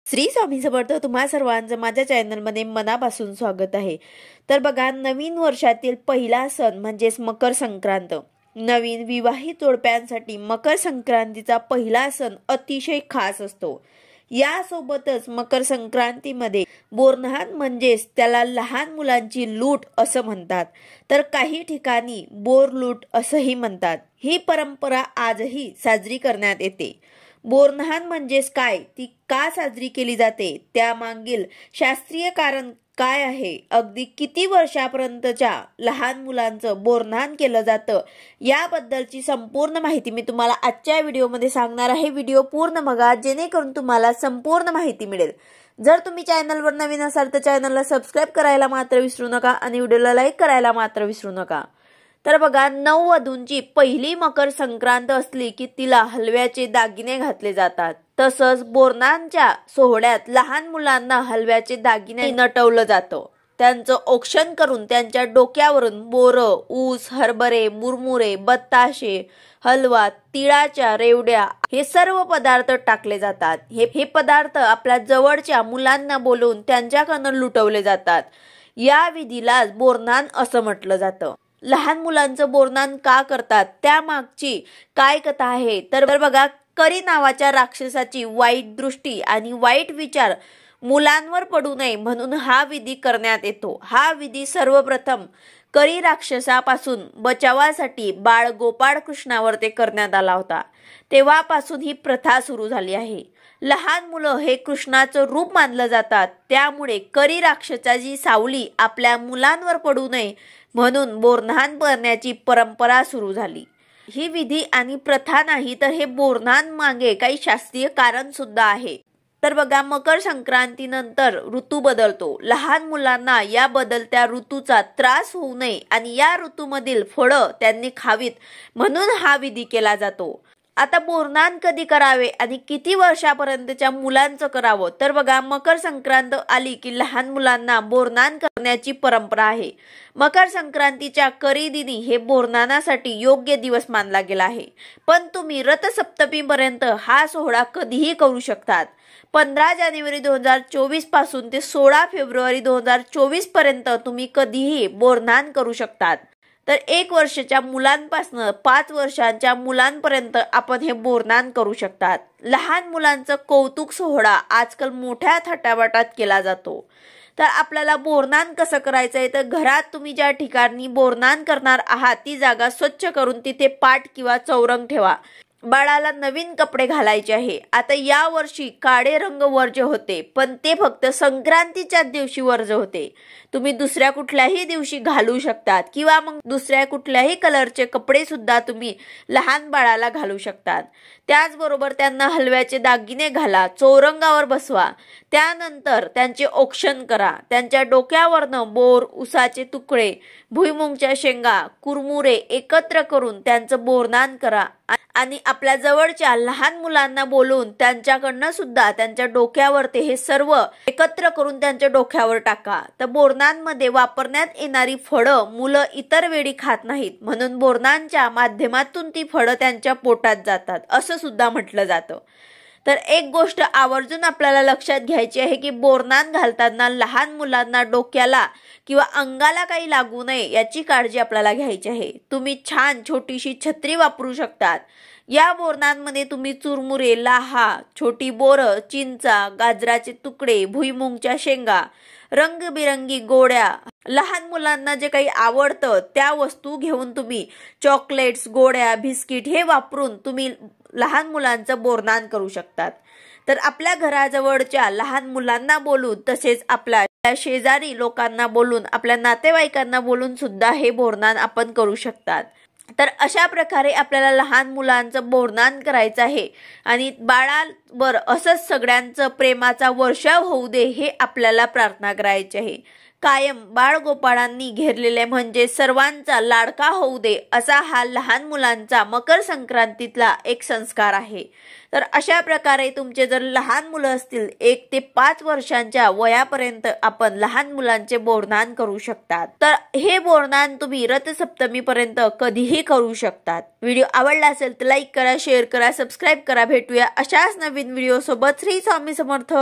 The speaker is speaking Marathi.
श्री स्वामी समर्थ तुम्हा सर्वांचं माझ्या चॅनलमध्ये मनापासून स्वागत आहे। तर बघा, नवीन वर्षातील पहिला सण म्हणजेच मकर संक्रांत। नवीन विवाहित जोडप्यांसाठी मकर संक्रांतीचा पहिला सण अतिशय खास असतो। यासोबतच मकर संक्रांतीमध्ये बोरन्हाण म्हणजेच त्याला लहान मुलांची लूट असं म्हणतात, तर काही ठिकाणी बोर लूट असंही म्हणतात। ही परंपरा आजही साजरी करण्यात येते। बोरन्हाण म्हणजेच काय, ती का साजरी केली जाते, त्यामागील शास्त्रीय कारण काय आहे, अगदी किती वर्षापर्यंतच्या लहान मुलांचं बोरन्हाण केलं जातं, याबद्दलची संपूर्ण माहिती मी तुम्हाला आजच्या व्हिडिओमध्ये सांगणार आहे। व्हिडिओ पूर्ण बघा जेणेकरून तुम्हाला संपूर्ण माहिती मिळेल। जर तुम्ही चॅनलवर नवीन असाल तर चॅनलला सबस्क्राइब करायला मात्र विसरू नका आणि व्हिडिओला लाईक करायला मात्र विसरू नका। तर बघा, नववधूंची पहिली मकर संक्रांत असली की तिला हलव्याचे दागिने घातले जातात। तसंच बोरन्हाणच्या सोहळ्यात लहान मुलांना हलव्याचे दागिने नटवलं जातं। त्यांचं औक्षण करून त्यांच्या डोक्यावरून बोरं, ऊस, हरभरे, मुरमुरे, बत्ताशे, हलवा, तिळाच्या रेवड्या हे सर्व पदार्थ टाकले जातात। हे पदार्थ आपल्या जवळच्या मुलांना बोलवून त्यांच्याकडून लुटवले जातात। या विधीलाच बोरन्हाण असं म्हटलं जातं। लहान मुलांचं बोरन्हाण का करतात, त्यामागची काय कथा आहे, तर बघा, करी नावाच्या राक्षसाची वाईट दृष्टी आणि वाईट विचार मुलांवर पडू नये म्हणून हा विधी करण्यात येतो। हा विधी सर्वप्रथम करी राक्षसापासून बचावासाठी बाळ गोपाळ कृष्णावर ते करण्यात आला होता। तेव्हापासून ही प्रथा सुरू झाली आहे। लहान मुलं हे कृष्णाचं रूप मानलं जातात, त्यामुळे करी राक्षसाची सावली आपल्या मुलांवर पडू नये म्हणून बोरन्हाण करण्याची परंपरा सुरू झाली। ही विधी आणि प्रथा नाही तर हे बोरन्हाण मागे काही शास्त्रीय कारण सुद्धा आहे। तर बघा, मकर संक्रांतीनंतर ऋतू बदलतो। लहान मुलांना या बदलत्या ऋतूचा त्रास होऊ नये आणि या ऋतूमधील फळं त्यांनी खावीत म्हणून हा विधी केला जातो। आता बोरन्हाण कधी करावे आणि किती वर्षापर्यंतच्या मुलांचं करावं, तर बघा, मकर संक्रांत आली की लहान मुलांना बोरन्हाण करण्याची परंपरा आहे। मकर संक्रांतीच्या करी दिनी हे बोरन्हाणासाठी योग्य दिवस मानला गेला आहे, पण तुम्ही रथसप्तमीपर्यंत हा सोहळा कधीही करू शकतात। 15 जानेवारी 2024 पासून ते 16 फेब्रुवारी 2024 पर्यंत तुम्ही कधीही बोरन्हाण करू शकतात। तर 1 वर्षाच्या मुलांपासून 5 वर्षांच्या मुलांपर्यंत आपण हे बोरन्हाण करू शकतात। लहान मुलांचं कौतुक सोहळा आजकाल मोठ्या थाटामाटात केला जातो। तर आपल्याला बोरन्हाण कसं करायचं आहे, तर घरात तुम्ही ज्या ठिकाणी बोरन्हाण करणार आहात ती जागा स्वच्छ करून तिथे पाट किंवा चौरंग ठेवा। बाळाला नवीन कपडे घालायचे आहे। आता या वर्षी काळे रंग वर्ज्य होते, पण ते फक्त संक्रांतीच्या दिवशी वर्ज्य होते। तुम्ही दुसऱ्या कुठल्याही दिवशी घालू शकतात किंवा मग दुसऱ्या कुठल्याही कलरचे कपडे सुद्धा तुम्ही लहान बाळाला घालू शकतात। त्याचबरोबर त्यांना हलव्याचे दागिने घाला, चौरंगावर बसवा, त्यानंतर त्यांचे औक्षण करा। त्यांच्या डोक्यावरनं बोर, उसाचे तुकडे, भुईमुंगच्या शेंगा, कुरमुरे एकत्र करून त्यांचं बोरन्हाण करा आणि आपल्या जवळच्या लहान मुलांना बोलवून त्यांच्याकडनं सुद्धा त्यांच्या डोक्यावर ते हे सर्व एकत्र करून त्यांच्या डोक्यावर टाका। तर बोरन्हाणमध्ये वापरण्यात येणारी फळं मुलं इतर वेळी खात नाहीत, म्हणून बोरन्हाणच्या माध्यमातून ती फळं त्यांच्या पोटात जातात असं सुद्धा म्हटलं जातं। तर एक गोष्ट आवर्जून आपल्याला लक्षात घ्यायची आहे की बोरन्हाण घालताना लहान मुलांना डोक्याला किंवा अंगाला काही लागू नये याची काळजी आपल्याला घ्यायची आहे। तुम्ही छान छोटीशी छत्री वापरू शकतात। या बोरन्हाणमध्ये तुम्ही चुरमुरे, लाहा, छोटी बोरं, चिंचा, गाजराचे तुकडे, भुईमुंगच्या शेंगा, रंगबिरंगी गोळ्या, लहान मुलांना जे काही आवडतं त्या वस्तू घेऊन तुम्ही चॉकलेट्स, गोळ्या, बिस्किट हे वापरून तुम्ही लहान मुलांचं बोरन्हाण करू शकतात। तर आपल्या घराजवळच्या लहान मुलांना बोलून, तसेच आपल्या शेजारी लोकांना बोलून, आपल्या नातेवाईकांना बोलून सुद्धा हे बोरन्हाण आपण करू शकतात। तर अशा प्रकारे आपल्याला लहान मुलांचं बोरन्हाण करायचं आहे आणि बाळावर असंच सगळ्यांचं प्रेमाचा वर्षाव होऊ दे हे आपल्याला प्रार्थना करायची आहे। कायम बाळ गोपाळांनी घेरलेले म्हणजे सर्वांचा लाडका होऊ दे असा हा लहान मुलांचा मकर संक्रांतीतला एक संस्कार आहे। तर अशा प्रकारे तुमचे जर लहान मुलं असतील 1 ते 5 वर्षांच्या वयापर्यंत आपण लहान मुलांचे बोरन्हाण करू शकतात। तर हे बोरन्हाण तुम्ही रथसप्तमीपर्यंत कधीही करू शकतात। व्हिडिओ आवडला असेल तर लाईक करा, शेअर करा, सबस्क्राइब करा। भेटूया अशाच नवीन व्हिडिओ सोबत। श्री स्वामी समर्थ।